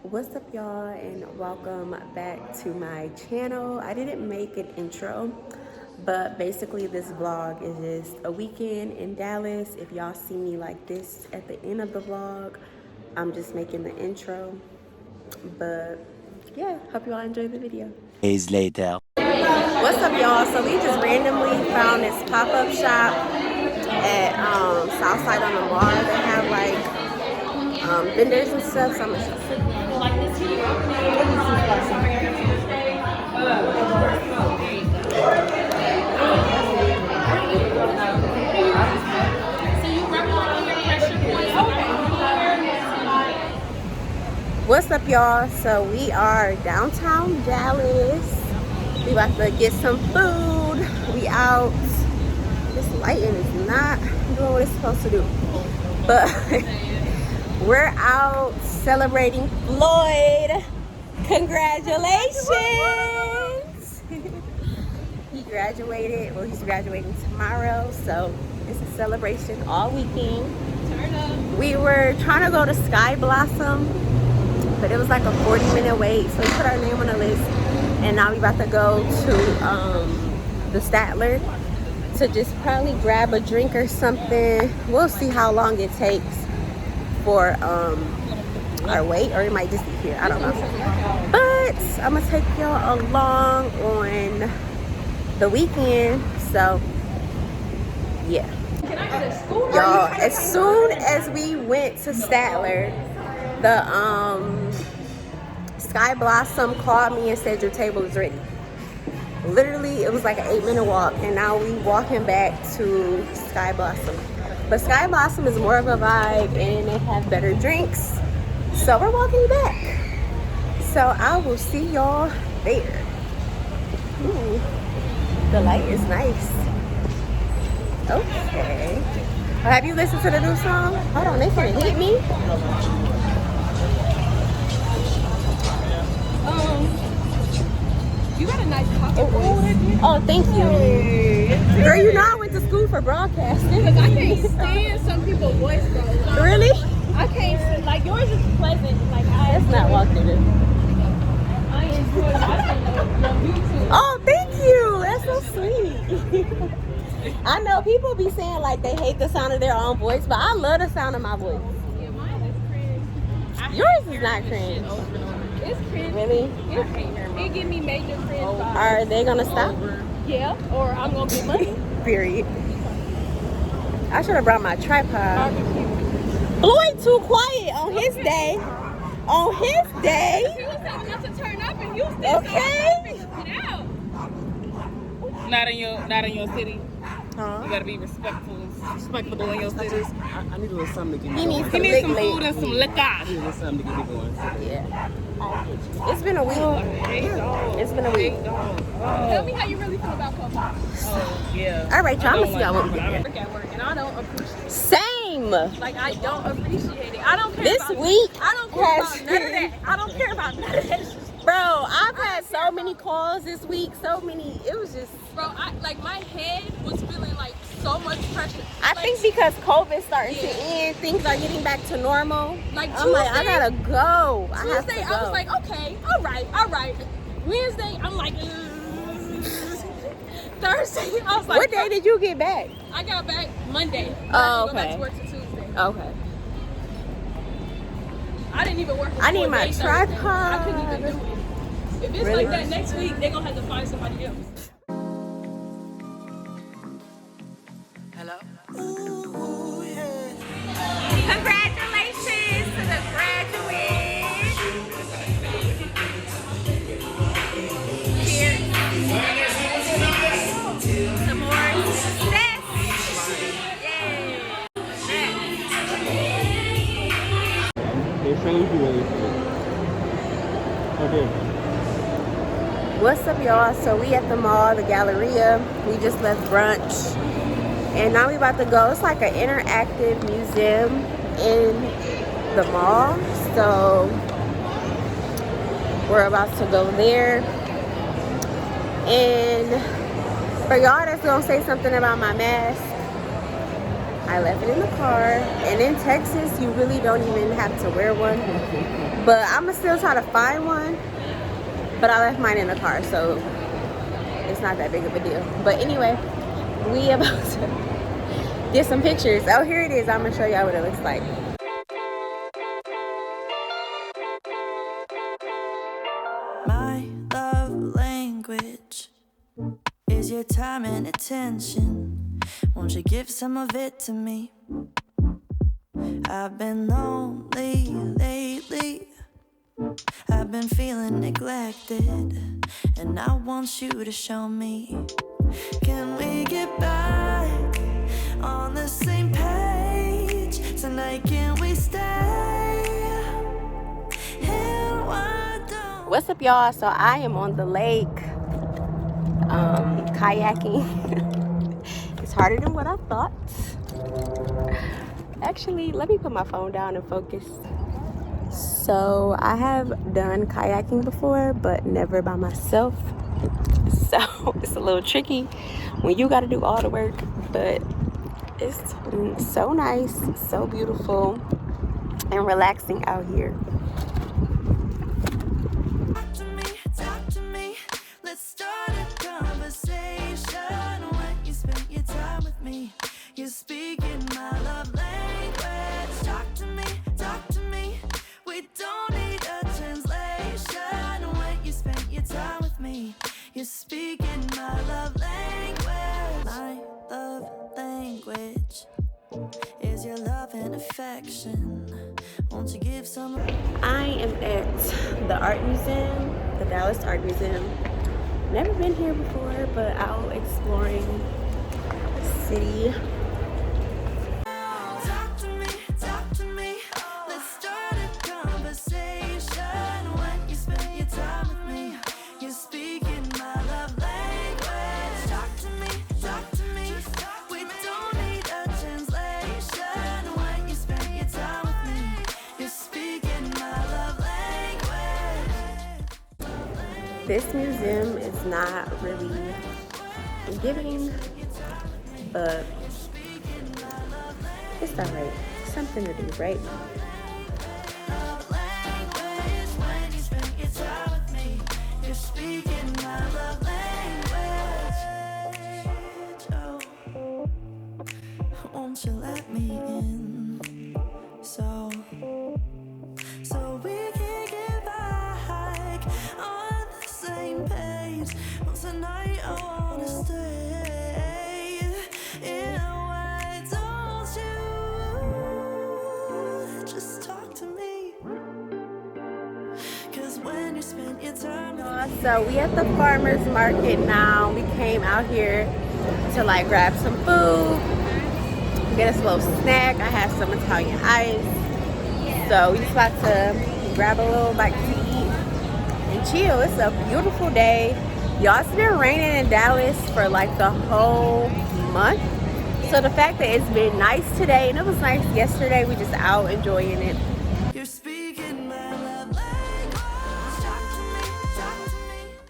What's up, y'all, and welcome back to my channel. I didn't make an intro, but basically this vlog is just a weekend in Dallas. If y'all see me like this at the end of the vlog, I'm just making the intro. But yeah, hope y'all enjoy the video. Days later. What's up, y'all? So we just randomly found this pop-up shop at Southside on the Mall. They have like vendors and stuff, so I'm gonna show you. What's up, y'all? So we are downtown Dallas. We about to get some food. We out. This lighting is not doing what it's supposed to do, but we're out celebrating Floyd. Congratulations! He graduated. Well, he's graduating tomorrow, so it's a celebration all weekend. Turn up. We were trying to go to Sky Blossom, but it was like a 40-minute wait, so we put our name on the list, and now we about to go to the Statler to just probably grab a drink or something. We'll see how long it takes for our wait, or it might just be here, I don't know. But I'm gonna take y'all along on the weekend, so yeah. Y'all, as soon as we went to Statler, the Sky Blossom called me and said your table is ready. Literally, it was like an 8-minute walk, and now we walking back to Sky Blossom. But Sky Blossom is more of a vibe, and they have better drinks, so we're walking back. So I will see y'all there. Ooh, the light is nice. Okay. Oh, have you listened to the new song? Hold on, they finna hit me. You got a nice pocket. Oh, thank you. Girl, you know I went to school for broadcasting. Because I can't stand some people's voice, bro. Really? I can't, like, yours is pleasant. Like, Let's not walk through this. I enjoy watching your YouTube. Oh, thank you. That's so sweet. I know people be saying like they hate the sound of their own voice, but I love the sound of my voice. Yeah, mine is cringe. Yours is not cringe. It's cringe. Really? It give me major cringe vibes. Are they gonna stop? Yeah, or I'm gonna get money. Period. I should have brought my tripod. Barbecue. Floyd too quiet on his day. On his day. He was telling us to turn up in Houston. Okay. So get out. Not in your city. Huh? You gotta be respectful in your city. I need a little something to get me He going. needs He needs some lick. food and some liquor. I need a little something to get me going. Yeah. It's been a week. It's been a week. Tell me how you really feel about football. Oh, yeah. All right, y'all. I'm gonna see y'all when we get I there. work at work and I don't appreciate it. Same. Like, I don't appreciate it. I don't care This about week I don't care has about none of that. I don't care about none of that. Bro, I've had so many calls this week. So many. It was just. Bro, my head was feeling like so much pressure. I Like, think because COVID's starting to Yeah. end, things are getting back to normal. Like I'm like, I Tuesday- gotta go. I have to Tuesday, go. I was like, okay, all right. Wednesday, I'm like, Thursday, I was like, What day did you get back? I got back Monday. Oh, I didn't go back okay. to work till Tuesday. Okay. I didn't even work for I need 4 my days tripod. Thursday. I couldn't even do it. If it's Really? like that next week, they're gonna have to find somebody else. Hello? Congratulations to the graduates. Cheers. Some more success. Yay. They're trying to do anything. Okay. What's up, y'all? So we at the mall, the Galleria. We just left brunch, and now we about to go. It's like an interactive museum in the mall, so we're about to go there. And for y'all that's gonna say something about my mask, I left it in the car. And in Texas, you really don't even have to wear one. But I'm going to still try to find one. But I left mine in the car, so it's not that big of a deal. But anyway, we about to get some pictures. Oh, here it is. I'm going to show y'all what it looks like. My love language is your time and attention. Won't you give some of it to me? I've been lonely lately. I've been feeling neglected, and I want you to show me. Can we get back on the same page tonight? Can we stay? And why don't What's up, y'all? So I am on the lake kayaking. It's harder than what I thought. Actually, let me put my phone down and focus. So I have done kayaking before, but never by myself. So it's a little tricky when you got to do all the work, but it's so nice, so beautiful, and relaxing out here. talk to me? Let's start a conversation. When you spend your time with me, you're speaking my love language. Talk to me. We don't need a translation. When you spend your time with me, you're speaking my love language. My love language is your love and affection. Won't you give some? I am at the art museum, the Dallas Art Museum. Never been here before, but out exploring the city. Talk to me. Let's start a conversation. When you spend your time with me, you're speaking my love language. Talk to me. We don't need a translation. When you spend your time with me, you're speaking my love language. This museum is not really giving, but it's alright. Something to do, right? Love language. When you spend your time with me, you're speaking my love language. Oh, won't you let me in? So we can get back on the same page. Well, tonight I wanna stay. Yeah, why don't you just talk to me? 'Cause when you spend your time with me, So we at the farmer's market now. We came out here to like grab some food, get us a little snack. I have some Italian ice. So we just about to grab a little bite to eat and chill. It's a beautiful day. Y'all, it's been raining in Dallas for like the whole month. So the fact that it's been nice today and it was nice yesterday, we just out enjoying it.